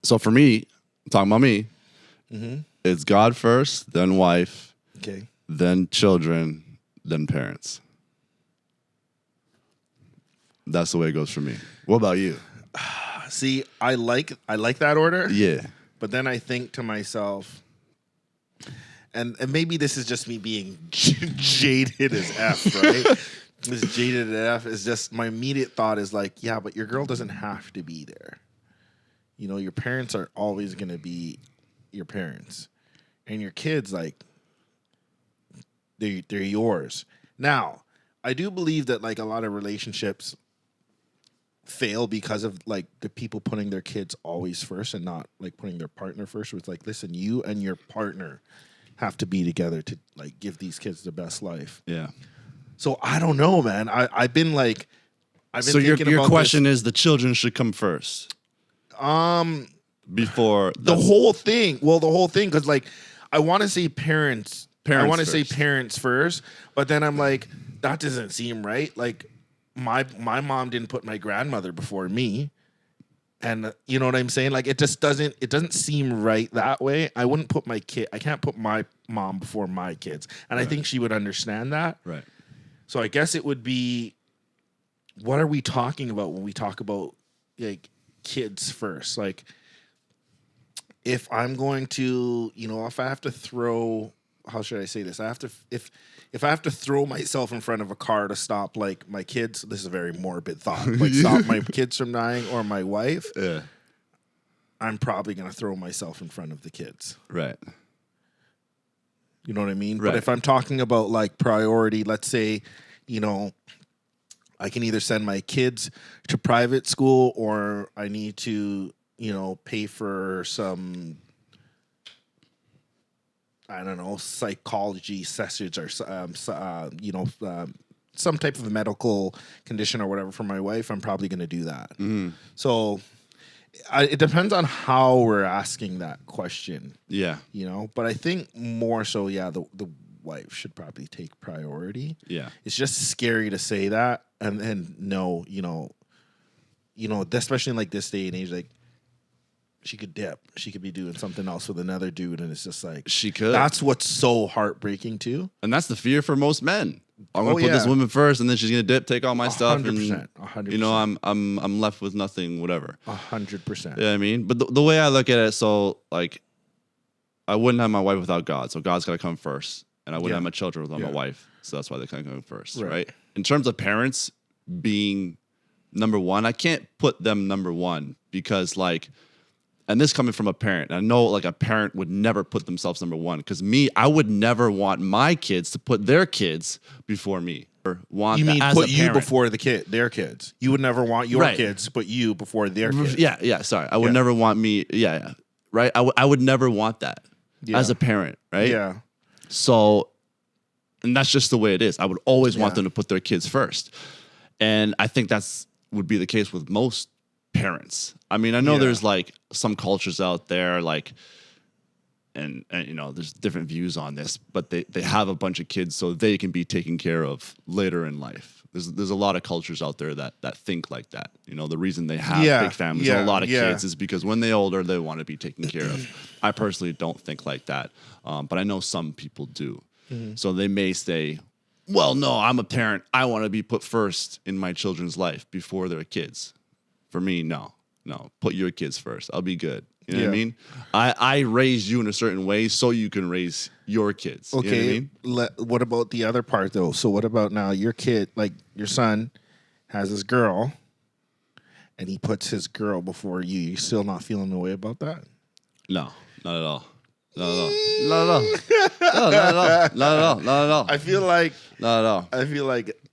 So for me, talking about me, it's God first, then wife, Okay. then children, then parents. That's the way it goes for me. What about you? See, I like that order. Yeah. But then I think to myself, and maybe this is just me being jaded as F, right? This jaded as F is just my immediate thought is like, yeah, but your girl doesn't have to be there. You know, your parents are always going to be your parents, and your kids, like, they're yours. Now, I do believe that like a lot of relationships fail because of like the people putting their kids always first and not like putting their partner first. It's like, listen, you and your partner have to be together to like give these kids the best life. Yeah. So I don't know, man. I've been So your question is the children should come first before the whole thing. Well, the whole thing, because like I want to say parents. I want to say first. parents first, but then I'm like, that doesn't seem right. Like my mom didn't put my grandmother before me. And you know what I'm saying? Like it doesn't seem right that way. I can't put my mom before my kids. And I think she would understand that. Right. So I guess it would be, what are we talking about when we talk about like kids first? Like if I'm going to, if I have to throw, how should I say this? If I have to throw myself in front of a car to stop like my kids, this is a very morbid thought, like stop my kids from dying or my wife, Yeah. I'm probably going to throw myself in front of the kids. Right. You know what I mean? Right. But if I'm talking about like priority, let's say, I can either send my kids to private school or I need to, pay for some, I don't know, psychology sessions or, some type of medical condition or whatever for my wife, I'm probably going to do that. Mm-hmm. So it depends on how we're asking that question. Yeah. But I think more so, yeah, the wife should probably take priority. Yeah. It's just scary to say that. And no, especially in like this day and age, like she could dip. She could be doing something else with another dude. And it's just like, She could. that's what's so heartbreaking too. And that's the fear for most men. I'm gonna Oh, put yeah. this woman first, and then she's gonna dip, take all my stuff, 100%, and 100%. I'm left with nothing, whatever. 100%. You know what I mean? But the way I look at it, so like, I wouldn't have my wife without God, so God's gotta come first, and I wouldn't Yeah. have my children without my Yeah. wife, so that's why they can't come first, Right. right? In terms of parents being number one, I can't put them number one because like. And this coming from a parent. I know like a parent would never put themselves number one because I would never want my kids to put their kids before me. Or want You mean as put a you parent. before their kids? You would never want your Right. kids to put you before their kids. Yeah. Sorry, I would Yeah. never want me. Yeah. Right. I would never want that as a parent. Right. Yeah. So, and that's just the way it is. I would always want Yeah. them to put their kids first, and I think would be the case with most parents. I mean, I know Yeah. there's like some cultures out there, like, and there's different views on this, but they have a bunch of kids so they can be taken care of later in life. There's a lot of cultures out there that think like that. The reason they have Yeah. big families Yeah. and a lot of Yeah. kids is because when they're older, they want to be taken care of. I personally don't think like that, but I know some people do. So they may say, well, no, I'm a parent. I want to be put first in my children's life before their kids. For me, no. Put your kids first. I'll be good. You know what I Yeah. mean? I raised you in a certain way so you can raise your kids. You know Okay. what I mean? What about the other part though? So what about now your kid, like your son, has his girl, and he puts his girl before you? You still not feeling the way about that? No, not at all. Not at all. Not at all. No, not at all. Not at all. Not at all. I feel like Not at all.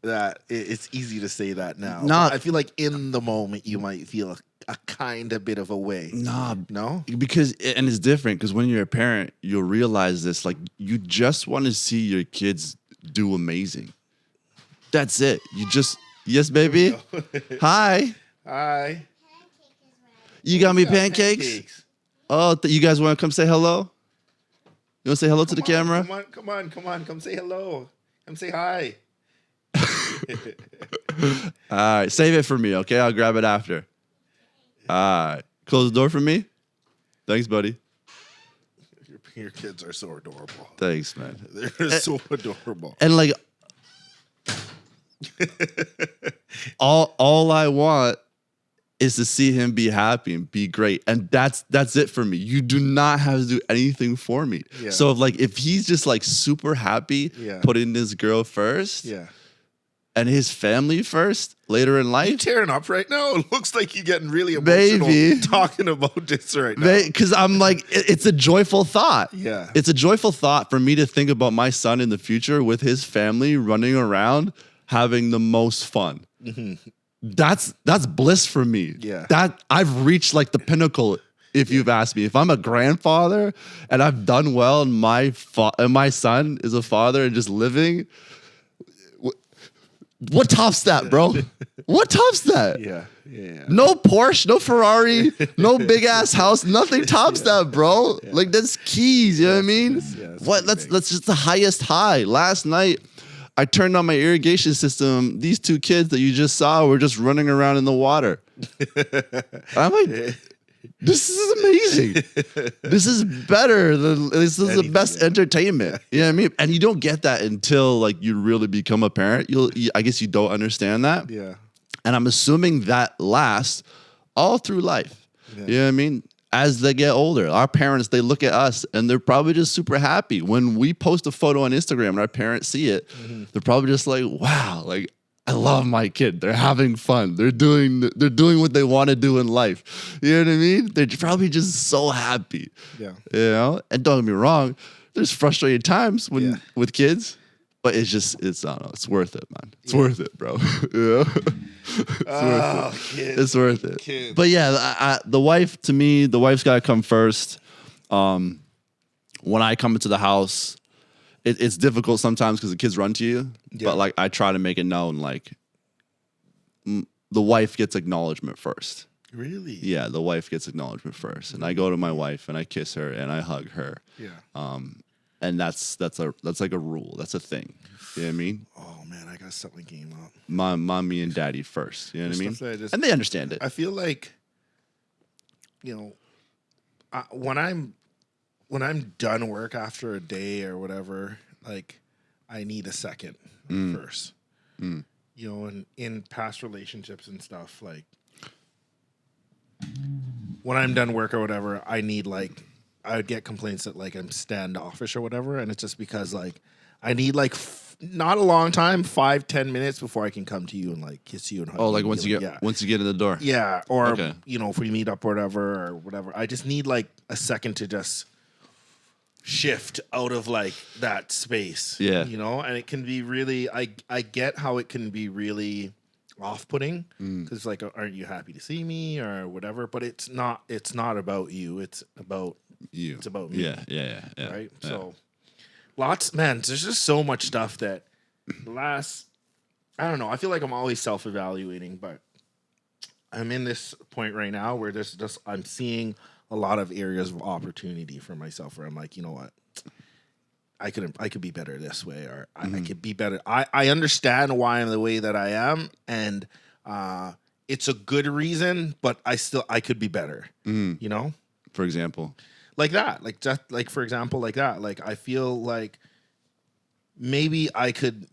that it's easy to say that now. Nah. But I feel like in the moment you might feel a kind of bit of a way. Nah, No? because and it's different because when you're a parent, you'll realize this. Like you just want to see your kids do amazing. That's it. Yes, baby. Hi. Hi. You got me pancakes? Oh, you guys want to come say hello? You want to say hello to the camera? Come on. Come say hello. Come say hi. All right, save it for me, okay? I'll grab it after. All right, close the door for me. Thanks, buddy. Your kids are so adorable. Thanks, man. They're so adorable. And like, all I want is to see him be happy and be great, and that's it for me. You do not have to do anything for me. Yeah. So if he's just like super happy, Yeah. putting this girl first, Yeah. and his family first later in You life, tearing up right now? It looks like you're getting really emotional Maybe. talking about this right now. because I'm like, it's a joyful thought. Yeah. It's a joyful thought for me to think about my son in the future with his family running around having the most fun. That's bliss for me. Yeah. That I've reached like the pinnacle. If you've asked me, if I'm a grandfather and I've done well, and my son is a father and just living, what tops that, bro? What tops that? Yeah. Yeah. No Porsche, no Ferrari, no big ass house, nothing tops that, bro. Like that's keys, you know what I mean? Yeah, What? That's just the highest high. Last night, I turned on my irrigation system. These two kids that you just saw were just running around in the water. I'm like, this is amazing. This is better than this is the best entertainment. You know what I mean? And you don't get that until like you really become a parent. I guess you don't understand that. Yeah. And I'm assuming that lasts all through life. Yeah. You know what I mean? As they get older, our parents, they look at us and they're probably just super happy. When we post a photo on Instagram and our parents see it, they're probably just like, wow, like I love my kid. They're having fun. They're doing what they want to do in life. You know what I mean? They're probably just so happy. Yeah. You know? And don't get me wrong, there's frustrating times with kids. But I don't know, it's worth it, man. It's worth it, bro. Yeah. It's worth it. Kids. But yeah, the wife, to me, the wife's got to come first. When I come into the house, it's difficult sometimes because the kids run to you. Yeah. But like, I try to make it known, like, the wife gets acknowledgement first. Really? Yeah, the wife gets acknowledgement first. And I go to my wife and I kiss her and I hug her. Yeah. And that's like a rule. That's a thing. You know what I mean? Oh man, I gotta set my game up. Mommy and daddy first. You know what I mean? Stuff that And they understand it. I feel like, when I'm done work after a day or whatever, like I need a second first. And in past relationships and stuff, like when I'm done work or whatever, I need like I would get complaints that like I'm standoffish or whatever, and it's just because like I need like not a long time, 5-10 minutes before I can come to you and like kiss you and hug you. Oh, like once you get in the door. Yeah, or Okay. If we meet up or whatever, I just need like a second to just shift out of like that space. Yeah. And it can be really. I get how it can be really off-putting because like, aren't you happy to see me or whatever? But it's not. It's not about you. It's about You. It's about me. Yeah. Right. Yeah. So there's just so much stuff that I don't know. I feel like I'm always self-evaluating, but I'm in this point right now where I'm seeing a lot of areas of opportunity for myself where I'm like, you know what? I could be better this way, or I could be better. I understand why I'm the way that I am, and it's a good reason, but I could be better. For example. Like that, like for example, like that. Like I feel like maybe I could,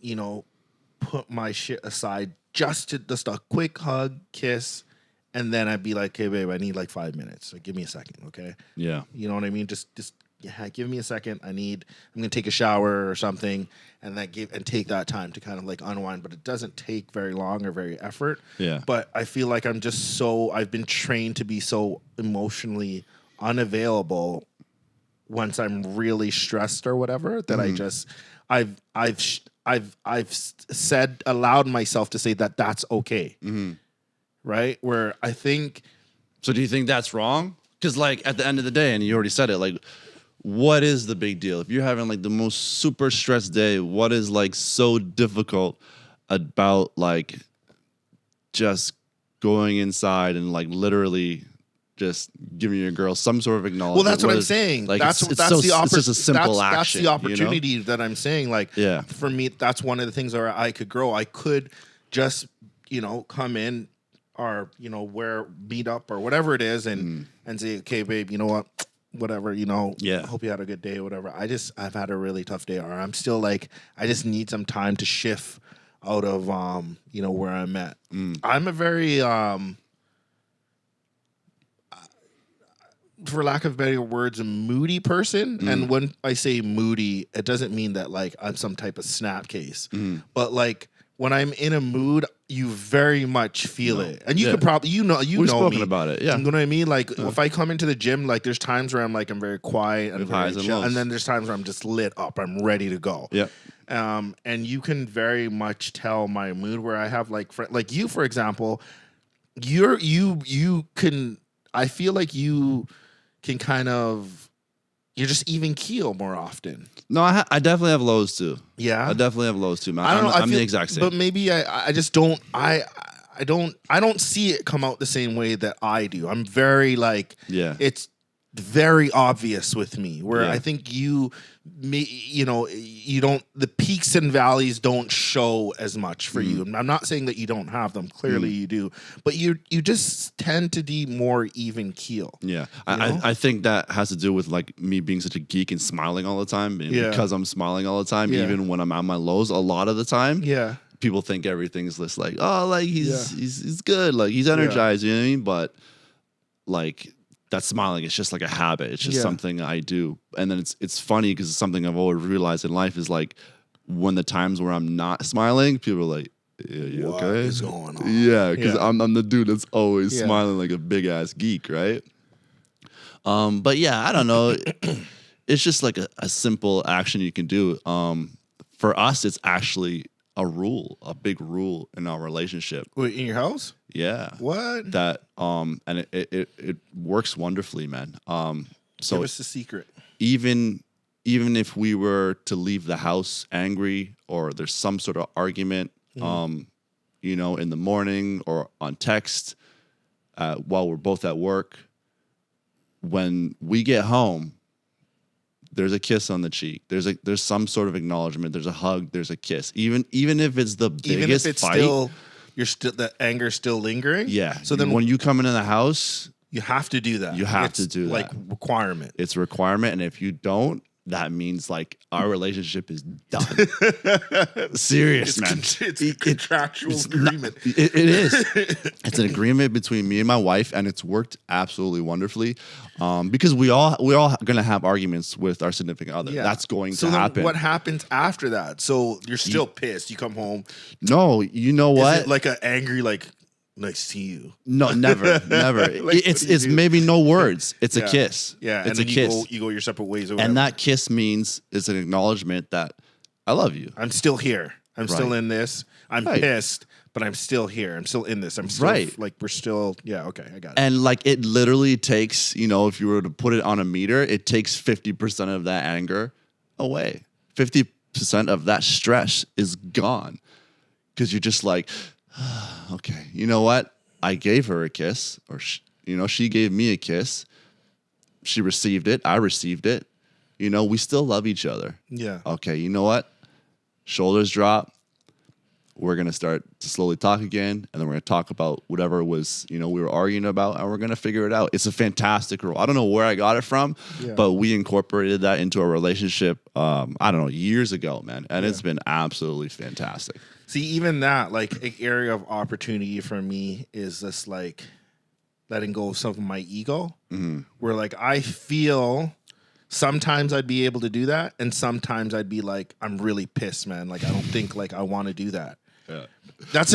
put my shit aside just a quick hug, kiss, and then I'd be like, "Hey, babe, I need like 5 minutes. Like, give me a second, okay?" Yeah. You know what I mean? Just give me a second. I'm gonna take a shower or something, and take that time to kind of like unwind. But it doesn't take very long or very effort. Yeah. But I feel like I've been trained to be so emotionally unavailable once I'm really stressed or whatever that I've allowed myself to say that that's okay. Right? Where I think. So do you think that's wrong? Because like at the end of the day, and you already said it, like what is the big deal? If you're having like the most super stressed day, what is like so difficult about like just going inside and like literally just giving your girl some sort of acknowledgement? Well, that's what I'm saying. Like That's it's the just a simple that's action. the opportunity that I'm saying. Like, Yeah. for me, that's one of the things where I could grow. I could just, come in or, meet up or whatever it is and say, okay, babe, you know what? whatever, Yeah. hope you had a good day or whatever. I've had a really tough day, or I'm still like, I just need some time to shift out of, where I'm at. I'm a very, for lack of better words, a moody person. And when I say moody, it doesn't mean that like I'm some type of snap case, but like when I'm in a mood, you very much feel it. And you could probably, We've know spoken me. about it. Yeah. You know what I mean? Like if I come into the gym, like there's times where I'm like, I'm very quiet and very highs and chill. lows. And then there's times where I'm just lit up. I'm ready to go. Yeah. And you can very much tell my mood where I have like you, for example, you can, I feel like you can kind of, you're just even keel more often. No, I definitely have lows too. Yeah. I definitely have lows too, man. I don't know. I'm the exact same. But maybe I just don't, I don't see it come out the same way that I do. I'm very like, Yeah. it's very obvious with me where Yeah. I think you don't, the peaks and valleys don't show as much for you. I'm not saying that you don't have them. Clearly you do, but you just tend to be more even keel. Yeah, know? I think that has to do with like me being such a geek and smiling all the time. And Yeah. because I'm smiling all the time, Yeah. even when I'm at my lows, a lot of the time, Yeah. people think everything's just like, oh, like he's good, like he's energized. You know what I mean? But like that smiling, it's just like a habit. It's just Yeah. something I do. And then it's funny because it's something I've always realized in life is like when the times where I'm not smiling, people are like, yeah, you What okay? is going on? Yeah, because Yeah. I'm the dude that's always Yeah. smiling like a big ass geek, right? But yeah, I don't know. It's just like a simple action you can do. For us, it's actually a big rule in our relationship. Wait, in your house? Yeah. What? That and it works wonderfully, man. So Give us the secret. even if we were to leave the house angry or there's some sort of argument, in the morning or on text, while we're both at work, when we get home, there's a kiss on the cheek. There's some sort of acknowledgement. There's a hug. There's a kiss. Even if it's the biggest Even if it's fight. still, the anger's still lingering. Yeah. So then when you come into the house, you have to do that. You have It's to do like that. requirement. it's a requirement. And if you don't, that means like our relationship is done. Serious, man. It's a contractual agreement. It is. It's an agreement between me and my wife, and it's worked absolutely wonderfully. Because we're all gonna have arguments with our significant other. Yeah. That's going so to then happen. what happens after that? So you're still pissed. You come home. No, you know Is what? it like an angry, like, nice to you? No, never. Like, it's what do you do? maybe no words. It's Yeah. a kiss. Yeah, It's and a then kiss. you go your separate ways or whatever. And that kiss means it's an acknowledgement that I love you. I'm still here. I'm still Right. in this. I'm Right. pissed, but I'm still here. I'm still in this. I'm still Right. like we're still. Yeah. Okay. I got it. And like it literally takes, if you were to put it on a meter, it takes 50% of that anger away. 50% of that stress is gone. Because you're just like, okay, you know what? I gave her a kiss, or she gave me a kiss. She received it. I received it. We still love each other. Yeah. Okay, you know what? Shoulders drop. We're going to start to slowly talk again, and then we're going to talk about whatever it was, we were arguing about, and we're going to figure it out. It's a fantastic rule. I don't know where I got it from, Yeah. but we incorporated that into our relationship, I don't know, years ago, man, and it's been absolutely fantastic. See, even that, like, an area of opportunity for me is just like letting go of some of my ego, where like I feel sometimes I'd be able to do that, and sometimes I'd be like, I'm really pissed, man. Like I don't think like I want to do that. Yeah.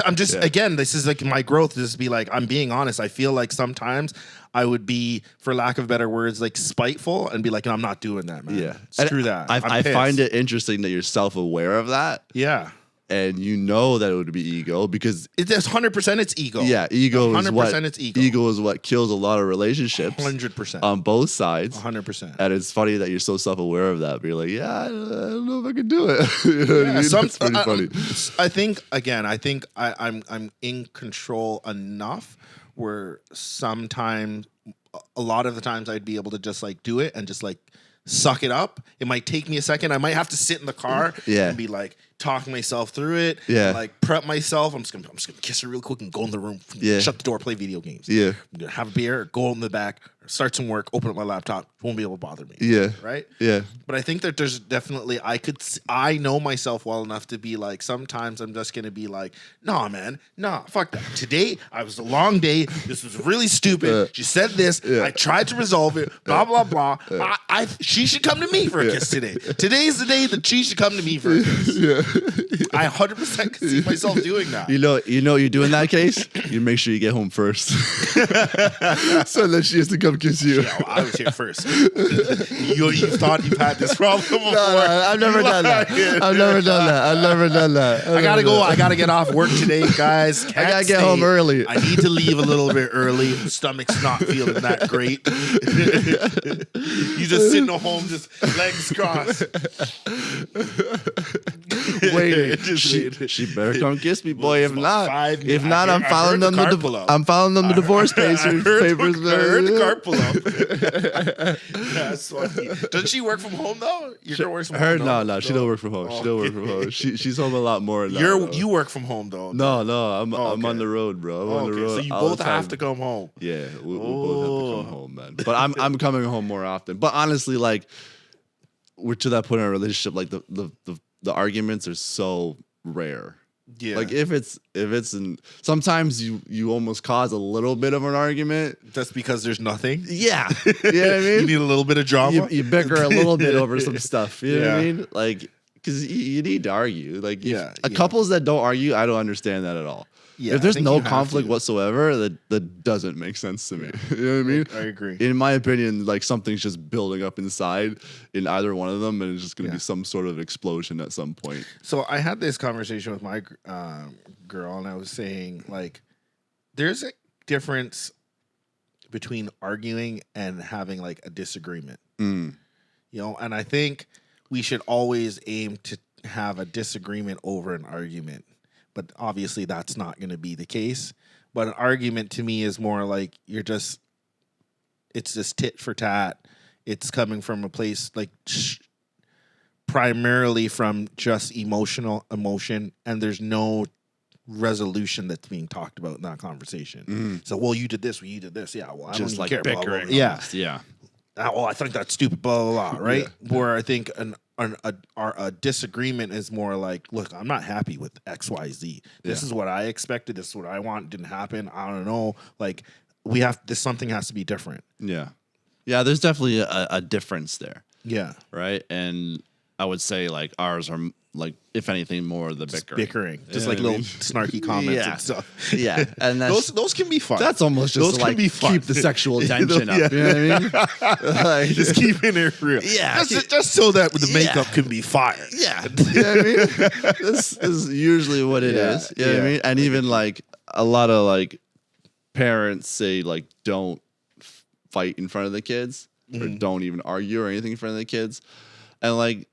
I'm just again, this is like my growth. Is to be like, I'm being honest. I feel like sometimes I would be, for lack of better words, like spiteful and be like, I'm not doing that, man. Yeah. Screw that. I find it interesting that you're self-aware of that, Yeah. and you know that it would be ego because It's 100%. It's ego. yeah, ego is 100% what it's ego. ego is what kills a lot of relationships 100%. on both sides. 100%. And it's funny that you're so self-aware of that. But you're like, yeah, I don't know if I can do it. You know what I mean? It's pretty funny. I think again. I think I'm in control enough where sometimes, a lot of the times, I'd be able to just like do it and just like suck it up. It might take me a second. I might have to sit in the car Yeah. and be like, talk myself through it. Yeah. Like prep myself. I'm just gonna kiss her real quick and go in the room. Yeah. Shut the door. Play video games. Yeah. I'm gonna have a beer. Go in the back. Start some work. Open up my laptop. Won't be able to bother me. Yeah. Right. Yeah. But I think that there's definitely I know myself well enough to be like sometimes I'm just gonna be like, nah, man, nah, fuck that. Today I was a long day. This was really stupid. She said this. I tried to resolve it. Blah blah blah. She should come to me for a kiss today. Today's the day that she should come to me for a kiss. Yeah. I 100% can see myself doing that. You know what you do in that case? You make sure you get home first. So that she has to come kiss you. Yeah, well, I was here first. You thought you've had this problem before. No, I've never done that. I've never done that. I gotta go. I gotta get off work today, guys. I gotta get home early. I need to leave a little bit early. Stomach's not feeling that great. You just sitting at home, just legs crossed. Waiting. She better come kiss me, boy. If not, I'm I filing heard them the car the pull up. I'm filing them the divorce papers. I heard the car pull up. That's funny. Doesn't she work from home though? Your girl works from home. No, she don't work from home. She don't work from home. She's home a lot more. Now, You work from home though. No, I'm on the road, bro. I'm on the road. So you all both the time. have to come home. Yeah, we both have to come home, man. But I'm coming home more often. But honestly, like we're to that point in our relationship, like the arguments are so rare. Yeah. Like if it's sometimes you almost cause a little bit of an argument. That's because there's nothing. Yeah. You know what I mean? You need a little bit of drama. You bicker a little bit over some stuff. You know what I Yeah. mean? Like, because you need to argue. Like, Yeah, couples that don't argue, I don't understand that at all. Yeah, if I there's think no you have conflict to. whatsoever, that doesn't make sense to me. You know what I mean? I agree. In my opinion, like something's just building up inside in either one of them, and it's just going to be some sort of explosion at some point. So I had this conversation with my girl, and I was saying like, there's a difference between arguing and having like a disagreement. Mm. You know, and I think we should always aim to have a disagreement over an argument. But obviously that's not going to be the case. But an argument to me is more like it's just tit for tat. It's coming from a place like primarily from just emotion, and there's no resolution that's being talked about in that conversation. So, well, you did this, well, you did this. Yeah, well, I Just don't like even care. bickering. Blah, blah, blah. Yeah. almost. Yeah. Well, I think that's stupid, blah, blah, blah, right? Where I think a disagreement is more like, look, I'm not happy with X, Y, Z. This is what I expected. This is what I want. Didn't happen. I don't know. Like, something has to be different. Yeah. Yeah, there's definitely a difference there. Yeah. Right? And I would say like ours are like, if anything, more the Bickering. Just You like know what I little mean? snarky comments Yeah. and stuff. Yeah. And Those can be fun. that's almost just Those to can like be fun. keep the sexual tension up. Yeah. You know what I mean? Like, just keeping it real. Yeah. Just so that the makeup can be fire. Yeah. You know what I mean? This is usually what it Yeah, is. You know what I yeah. mean? And even like a lot of like parents say like don't fight in front of the kids or don't even argue or anything in front of the kids. And like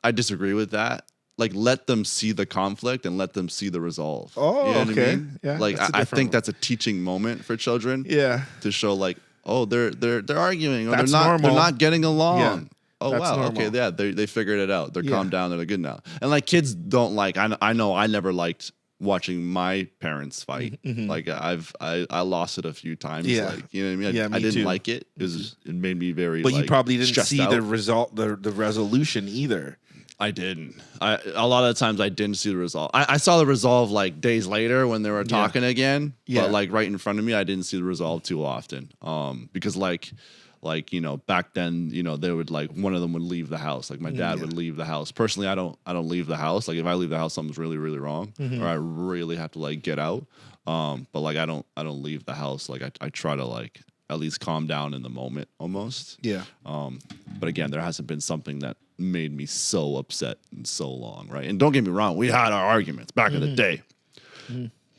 I disagree with that. Like let them see the conflict and let them see the resolve. Oh, you know what okay. I mean? Yeah, Like that's a I different think one. that's a teaching moment for children. Yeah. To show like, oh, they're arguing or That's they're normal. not getting along. Yeah. Oh That's wow, normal. okay, yeah, they figured it out. They're Yeah. calmed down. They're good now. And like kids don't like. I know. I never liked watching my parents fight. Like I lost it a few times. Yeah. Like you know what I mean. Yeah, I me didn't too. like it. It made me very. But you like, probably didn't stressed see out. the result, the resolution either. I didn't. A lot of the times I didn't see the resolve. I saw the resolve like days later when they were talking again. Yeah. But like right in front of me, I didn't see the resolve too often. Because like you know back then they would like one of them would leave the house. Like my dad would leave the house. Personally, I don't leave the house. Like if I leave the house, something's really really wrong, or I really have to like get out. But like I don't leave the house. Like I try to like at least calm down in the moment almost. Yeah. But again, there hasn't been something that made me so upset in so long, right? And don't get me wrong, we had our arguments back in the day.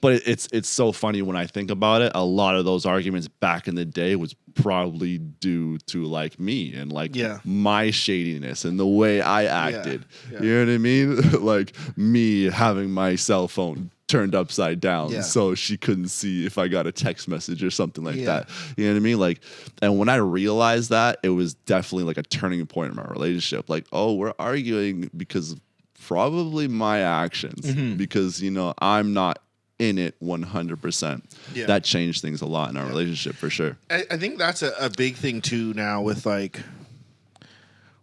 But it's so funny when I think about it. A lot of those arguments back in the day was probably due to like me and like my shadiness and the way I acted. Yeah. You know what I mean? Like me having my cell phone turned upside down so she couldn't see if I got a text message or something like that. You know what I mean? Like, and when I realized that, it was definitely like a turning point in my relationship. Like, oh, we're arguing because probably my actions because, I'm not in it 100%. Yeah. That changed things a lot in our relationship for sure. I think that's a big thing too now with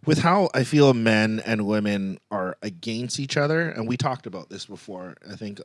with how I feel men and women are against each other. And we talked about this before, I think